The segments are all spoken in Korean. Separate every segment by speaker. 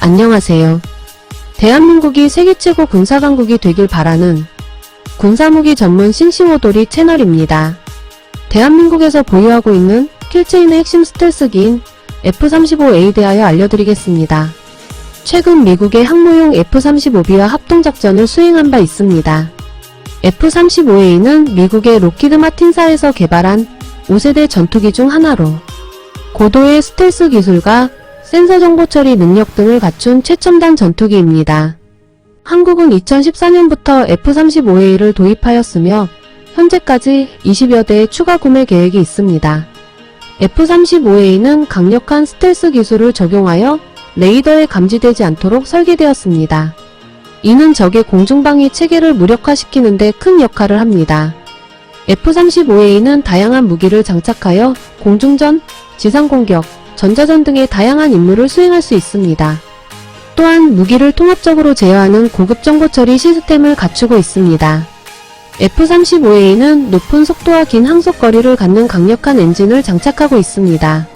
Speaker 1: 안녕하세요. 대한민국이 세계 최고 군사강국이 되길 바라는 군사무기 전문 싱싱오도리 채널입니다. 대한민국에서 보유하고 있는 킬체인의 핵심 스텔스기인 F-35A에 대하여 알려드리겠습니다. 최근 미국의 항모용 F-35B와 합동작전을 수행한 바 있습니다. F-35A는 미국의 로키드 마틴사에서 개발한 5세대 전투기 중 하나로 고도의 스텔스 기술과 센서 정보 처리 능력 등을 갖춘 최첨단 전투기입니다. 한국은 2014년부터 F-35A를 도입하였으며 현재까지 20여 대의 추가 구매 계획이 있습니다. F-35A는 강력한 스텔스 기술을 적용하여 레이더에 감지되지 않도록 설계되었습니다. 이는 적의 공중방위 체계를 무력화시키는 데 큰 역할을 합니다. F-35A는 다양한 무기를 장착하여 공중전, 지상공격, 전자전 등의 다양한 임무를 수행할 수 있습니다. 또한 무기를 통합적으로 제어하는 고급 정보 처리 시스템을 갖추고 있습니다. F-35A는 높은 속도와 긴 항속거리를 갖는 강력한 엔진을 장착하고 있습니다.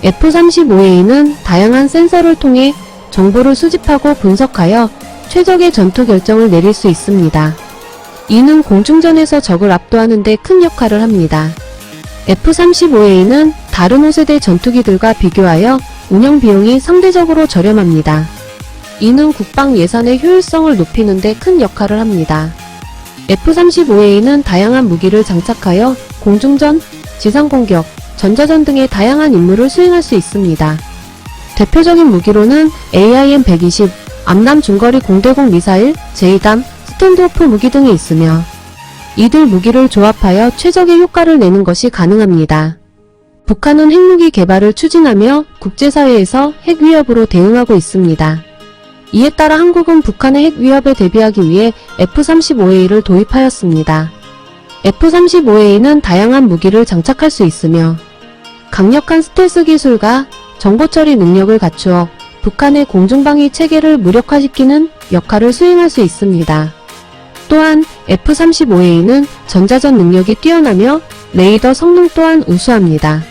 Speaker 1: F-35A는 다양한 센서를 통해 정보를 수집하고 분석하여 최적의 전투 결정을 내릴 수 있습니다. 이는 공중전에서 적을 압도하는 데 큰 역할을 합니다. F-35A는 다른 5세대 전투기들과 비교하여 운영 비용이 상대적으로 저렴합니다. 이는 국방 예산의 효율성을 높이는 데 큰 역할을 합니다. F-35A는 다양한 무기를 장착하여 공중전, 지상공격, 전자전 등의 다양한 임무를 수행할 수 있습니다. 대표적인 무기로는 AIM-120, 암남 중거리 공대공 미사일, 제이담, 스탠드오프 무기 등이 있으며 이들 무기를 조합하여 최적의 효과를 내는 것이 가능합니다. 북한은 핵무기 개발을 추진하며 국제사회에서 핵 위협으로 대응하고 있습니다. 이에 따라 한국은 북한의 핵 위협에 대비하기 위해 F-35A를 도입하였습니다. F-35A는 다양한 무기를 장착할 수 있으며 강력한 스텔스 기술과 정보 처리 능력을 갖추어 북한의 공중방위 체계를 무력화시키는 역할을 수행할 수 있습니다. 또한 F-35A는 전자전 능력이 뛰어나며 레이더 성능 또한 우수합니다.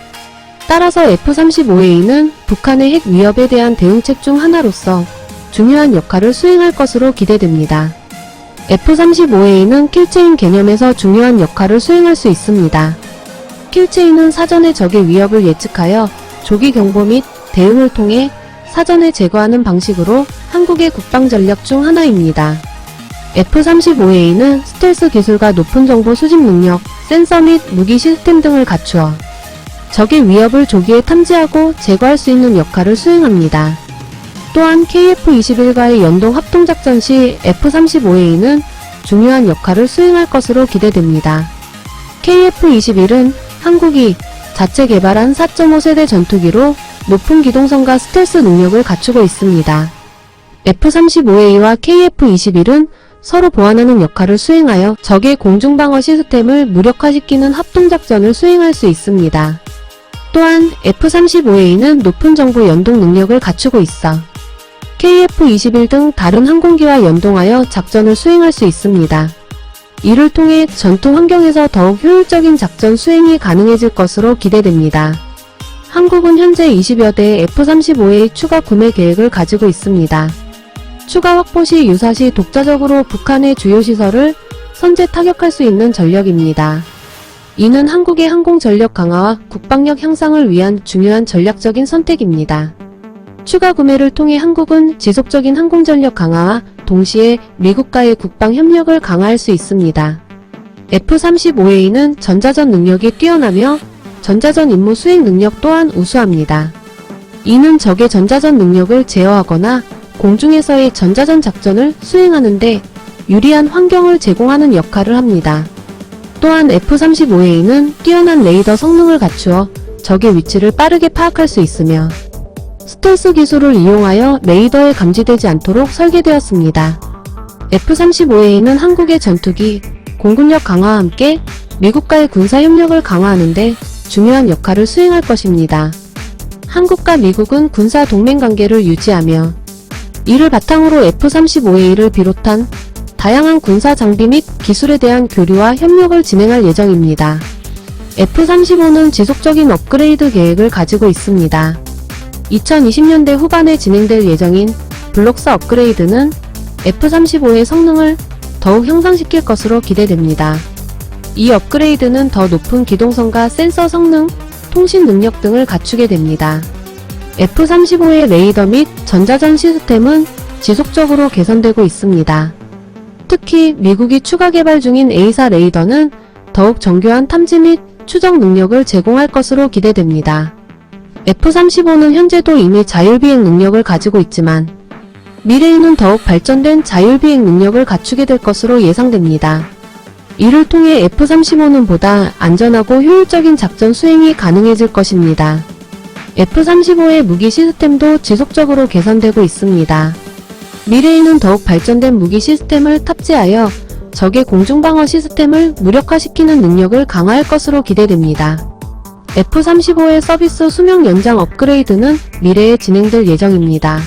Speaker 1: 따라서 F-35A는 북한의 핵 위협에 대한 대응책 중 하나로서 중요한 역할을 수행할 것으로 기대됩니다. F-35A는 킬체인 개념에서 중요한 역할을 수행할 수 있습니다. 킬체인은 사전에 적의 위협을 예측하여 조기 경보 및 대응을 통해 사전에 제거하는 방식으로 한국의 국방 전략 중 하나입니다. F-35A는 스텔스 기술과 높은 정보 수집 능력, 센서 및 무기 시스템 등을 갖추어 적의 위협을 조기에 탐지하고 제거할 수 있는 역할을 수행합니다. 또한 KF-21과의 연동 합동작전 시 F-35A는 중요한 역할을 수행할 것으로 기대됩니다. KF-21은 한국이 자체 개발한 4.5세대 전투기로 높은 기동성과 스텔스 능력을 갖추고 있습니다. F-35A와 KF-21은 서로 보완하는 역할을 수행하여 적의 공중방어 시스템을 무력화시키는 합동작전을 수행할 수 있습니다. 또한 F-35A는 높은 정보 연동 능력을 갖추고 있어 KF-21 등 다른 항공기와 연동하여 작전을 수행할 수 있습니다. 이를 통해 전투 환경에서 더욱 효율적인 작전 수행이 가능해질 것으로 기대됩니다. 한국은 현재 20여 대의 F-35A 추가 구매 계획을 가지고 있습니다. 추가 확보 시 유사시 독자적으로 북한의 주요 시설을 선제 타격할 수 있는 전력입니다. 이는 한국의 항공 전력 강화와 국방력 향상을 위한 중요한 전략적인 선택입니다. 추가 구매를 통해 한국은 지속적인 항공 전력 강화와 동시에 미국과의 국방 협력을 강화할 수 있습니다. F-35A는 전자전 능력이 뛰어나며 전자전 임무 수행 능력 또한 우수합니다. 이는 적의 전자전 능력을 제어하거나 공중에서의 전자전 작전을 수행하는 데 유리한 환경을 제공하는 역할을 합니다. 또한 F-35A는 뛰어난 레이더 성능을 갖추어 적의 위치를 빠르게 파악할 수 있으며 스텔스 기술을 이용하여 레이더에 감지되지 않도록 설계되었습니다. F-35A는 한국의 전투기, 공군력 강화와 함께 미국과의 군사협력을 강화하는 데 중요한 역할을 수행할 것입니다. 한국과 미국은 군사 동맹관계를 유지하며 이를 바탕으로 F-35A를 비롯한 다양한 군사 장비 및 기술에 대한 교류와 협력을 진행할 예정입니다. F-35는 지속적인 업그레이드 계획을 가지고 있습니다. 2020년대 후반에 진행될 예정인 블록스 업그레이드는 F-35의 성능을 더욱 향상시킬 것으로 기대됩니다. 이 업그레이드는 더 높은 기동성과 센서 성능, 통신 능력 등을 갖추게 됩니다. F-35의 레이더 및 전자전 시스템은 지속적으로 개선되고 있습니다. 특히 미국이 추가 개발 중인 A4 레이더는 더욱 정교한 탐지 및 추적 능력을 제공할 것으로 기대됩니다. F-35는 현재도 이미 자율비행 능력을 가지고 있지만 미래에는 더욱 발전된 자율비행 능력을 갖추게 될 것으로 예상됩니다. 이를 통해 F-35는 보다 안전하고 효율적인 작전 수행이 가능해질 것입니다. F-35의 무기 시스템도 지속적으로 개선되고 있습니다. 미래에는 더욱 발전된 무기 시스템을 탑재하여 적의 공중방어 시스템을 무력화시키는 능력을 강화할 것으로 기대됩니다. F-35의 서비스 수명 연장 업그레이드는 미래에 진행될 예정입니다.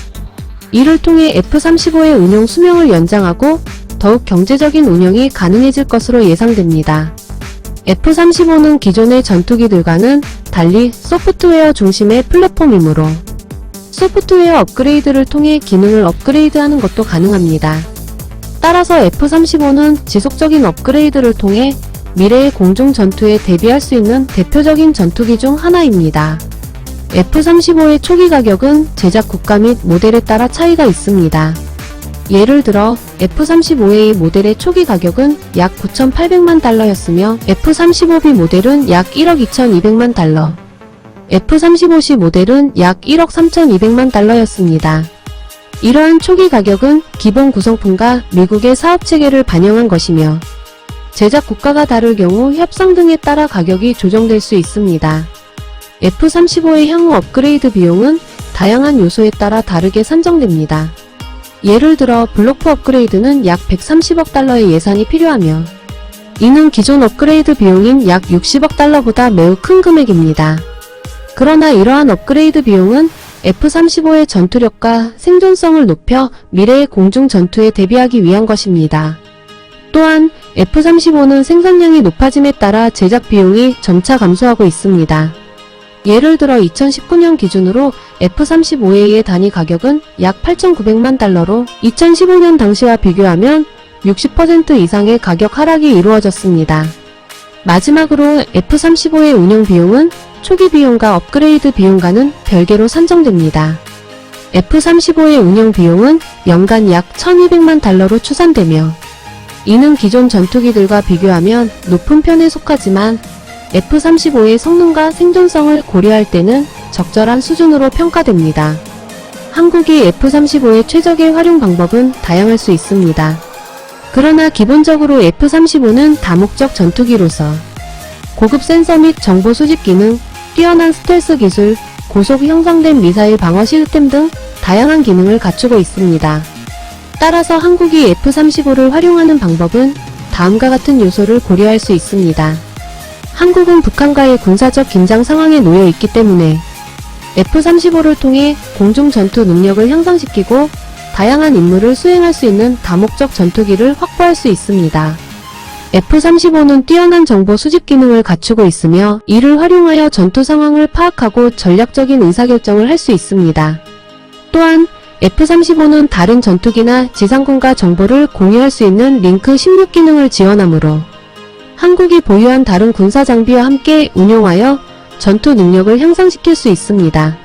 Speaker 1: 이를 통해 F-35의 운용 수명을 연장하고 더욱 경제적인 운영이 가능해질 것으로 예상됩니다. F-35는 기존의 전투기들과는 달리 소프트웨어 중심의 플랫폼이므로 소프트웨어 업그레이드를 통해 기능을 업그레이드하는 것도 가능합니다. 따라서 F-35는 지속적인 업그레이드를 통해 미래의 공중 전투에 대비할 수 있는 대표적인 전투기 중 하나입니다. F-35의 초기 가격은 제작 국가 및 모델에 따라 차이가 있습니다. 예를 들어 F-35A 모델의 초기 가격은 약 9,800만 달러였으며 F-35B 모델은 약 1억 2,200만 달러, F-35C 모델은 약 1억 3,200만 달러였습니다. 이러한 초기 가격은 기본 구성품과 미국의 사업체계를 반영한 것이며 제작 국가가 다를 경우 협상 등에 따라 가격이 조정될 수 있습니다. F-35의 향후 업그레이드 비용은 다양한 요소에 따라 다르게 산정됩니다. 예를 들어 블록4 업그레이드는 약 130억 달러의 예산이 필요하며 이는 기존 업그레이드 비용인 약 60억 달러보다 매우 큰 금액입니다. 그러나 이러한 업그레이드 비용은 F-35의 전투력과 생존성을 높여 미래의 공중 전투에 대비하기 위한 것입니다. 또한 F-35는 생산량이 높아짐에 따라 제작 비용이 점차 감소하고 있습니다. 예를 들어 2019년 기준으로 F-35A의 단위 가격은 약 8,900만 달러로 2015년 당시와 비교하면 60% 이상의 가격 하락이 이루어졌습니다. 마지막으로 F-35의 운영 비용은 초기 비용과 업그레이드 비용과는 별개로 산정됩니다. F-35의 운영 비용은 연간 약 1,200만 달러로 추산되며 이는 기존 전투기들과 비교하면 높은 편에 속하지만 F-35의 성능과 생존성을 고려할 때는 적절한 수준으로 평가됩니다. 한국이 F-35의 최적의 활용 방법은 다양할 수 있습니다. 그러나 기본적으로 F-35는 다목적 전투기로서 고급 센서 및 정보 수집 기능, 뛰어난 스텔스 기술, 고속 형성된 미사일 방어 시스템 등 다양한 기능을 갖추고 있습니다. 따라서 한국이 F-35를 활용하는 방법은 다음과 같은 요소를 고려할 수 있습니다. 한국은 북한과의 군사적 긴장 상황에 놓여 있기 때문에 F-35를 통해 공중 전투 능력을 향상시키고 다양한 임무를 수행할 수 있는 다목적 전투기를 확보할 수 있습니다. F-35는 뛰어난 정보 수집 기능을 갖추고 있으며 이를 활용하여 전투 상황을 파악하고 전략적인 의사결정을 할 수 있습니다. 또한 F-35는 다른 전투기나 지상군과 정보를 공유할 수 있는 링크 16 기능을 지원하므로 한국이 보유한 다른 군사 장비와 함께 운용하여 전투 능력을 향상시킬 수 있습니다.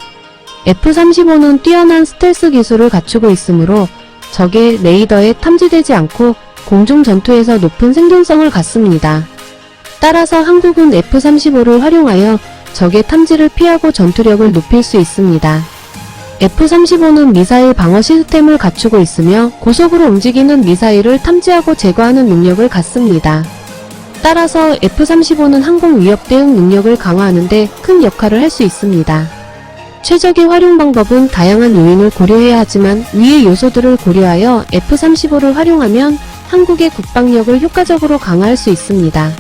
Speaker 1: F-35는 뛰어난 스텔스 기술을 갖추고 있으므로 적의 레이더에 탐지되지 않고 공중 전투에서 높은 생존성을 갖습니다. 따라서 한국은 F-35를 활용하여 적의 탐지를 피하고 전투력을 높일 수 있습니다. F-35는 미사일 방어 시스템을 갖추고 있으며 고속으로 움직이는 미사일을 탐지하고 제거하는 능력을 갖습니다. 따라서 F-35는 항공 위협 대응 능력을 강화하는 데 큰 역할을 할 수 있습니다. 최적의 활용 방법은 다양한 요인을 고려해야 하지만 위의 요소들을 고려하여 F-35를 활용하면 한국의 국방력을 효과적으로 강화할 수 있습니다.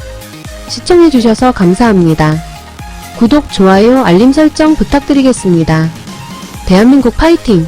Speaker 1: 시청해주셔서 감사합니다. 구독, 좋아요, 알림 설정 부탁드리겠습니다. 대한민국 파이팅!